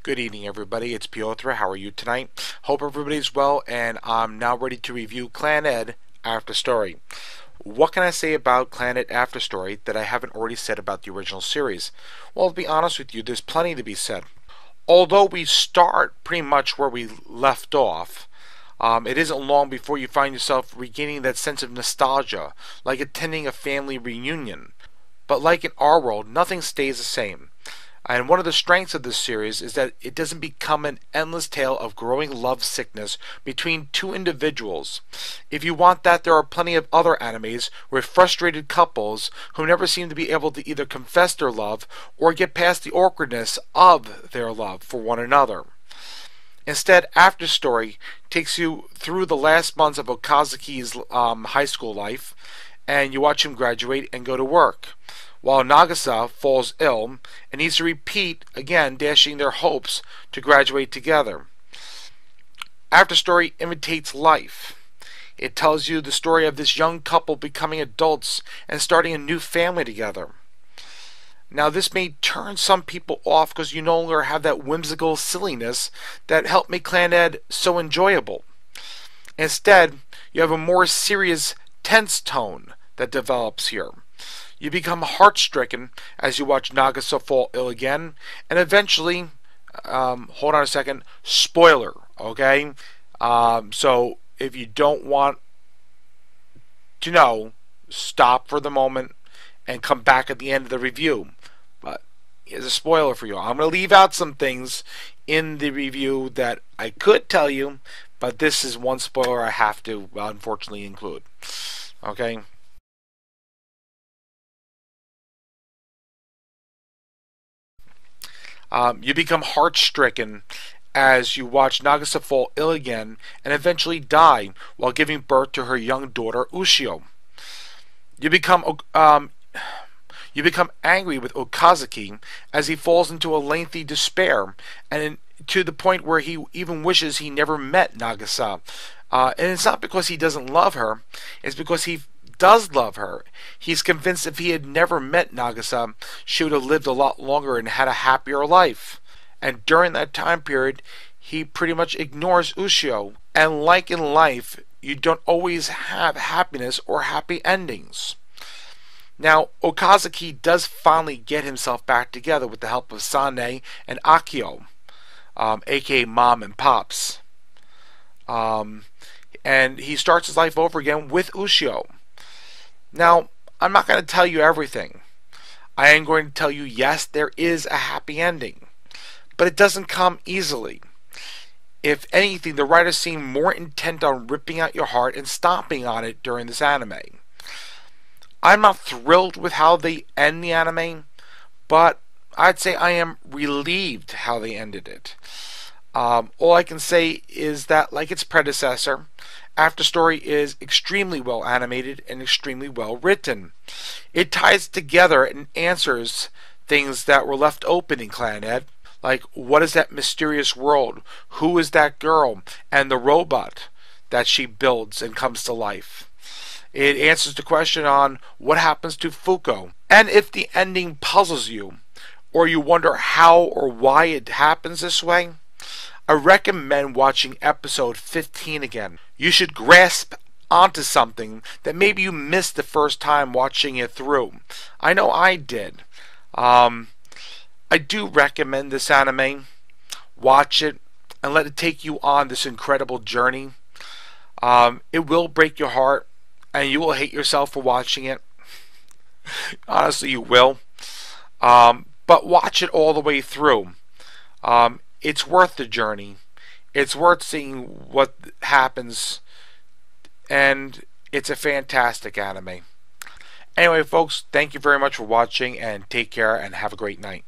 Good evening, everybody. It's Peothra. How are you tonight? Hope everybody's well, and I'm now ready to review Clannad After Story. What can I say about Clannad After Story that I haven't already said about the original series? Well, to be honest with you, there's plenty to be said. Although we start pretty much where we left off, it isn't long before you find yourself regaining that sense of nostalgia, like attending a family reunion. But like in our world, nothing stays the same. And one of the strengths of this series is that it doesn't become an endless tale of growing love sickness between two individuals. If you want that, there are plenty of other animes with frustrated couples who never seem to be able to either confess their love or get past the awkwardness of their love for one another. Instead, After Story takes you through the last months of Okazuki's high school life, and you watch him graduate and go to work, while Nagisa falls ill and needs to repeat again, dashing their hopes to graduate together. After Story imitates life. It tells you the story of this young couple becoming adults and starting a new family together. Now, this may turn some people off because you no longer have that whimsical silliness that helped make Clannad so enjoyable. Instead, you have a more serious, tense tone that develops here. You become heart-stricken as you watch Nagisa fall ill again, and eventually, hold on a second, spoiler, okay? So if you don't want to know, stop for the moment and come back at the end of the review. But here's a spoiler for you. I'm going to leave out some things in the review that I could tell you, but this is one spoiler I have to, unfortunately, include. Okay? You become heart-stricken as you watch Nagisa fall ill again and eventually die while giving birth to her young daughter Ushio. You become angry with Okazuki as he falls into a lengthy despair, and to the point where he even wishes he never met Nagisa. And it's not because he doesn't love her; it's because he does love her. He's convinced if he had never met Nagisa, she would have lived a lot longer and had a happier life. And during that time period, he pretty much ignores Ushio. And like in life, you don't always have happiness or happy endings. Now, Okazuki does finally get himself back together with the help of Sane and Akio, aka Mom and Pops. And he starts his life over again with Ushio. Now, I'm not going to tell you everything. I am going to tell you, yes, there is a happy ending, but it doesn't come easily. If anything, the writers seem more intent on ripping out your heart and stomping on it during this anime. I'm not thrilled with how they end the anime, but I'd say I am relieved how they ended it. All I can say is that, like its predecessor, After Story is extremely well animated and extremely well written. It ties together and answers things that were left open in Clannad, like what is that mysterious world, who is that girl, and the robot that she builds and comes to life. It answers the question on what happens to Fuko, and if the ending puzzles you, or you wonder how or why it happens this way, I recommend watching episode 15 again. You should grasp onto something that maybe you missed the first time watching it through. I know I did. I do recommend this anime. Watch it and let it take you on this incredible journey. It will break your heart and you will hate yourself for watching it. Honestly, you will. But watch it all the way through. It's worth the journey. It's worth seeing what happens, and it's a fantastic anime. Anyway, folks, thank you very much for watching, and take care, and have a great night.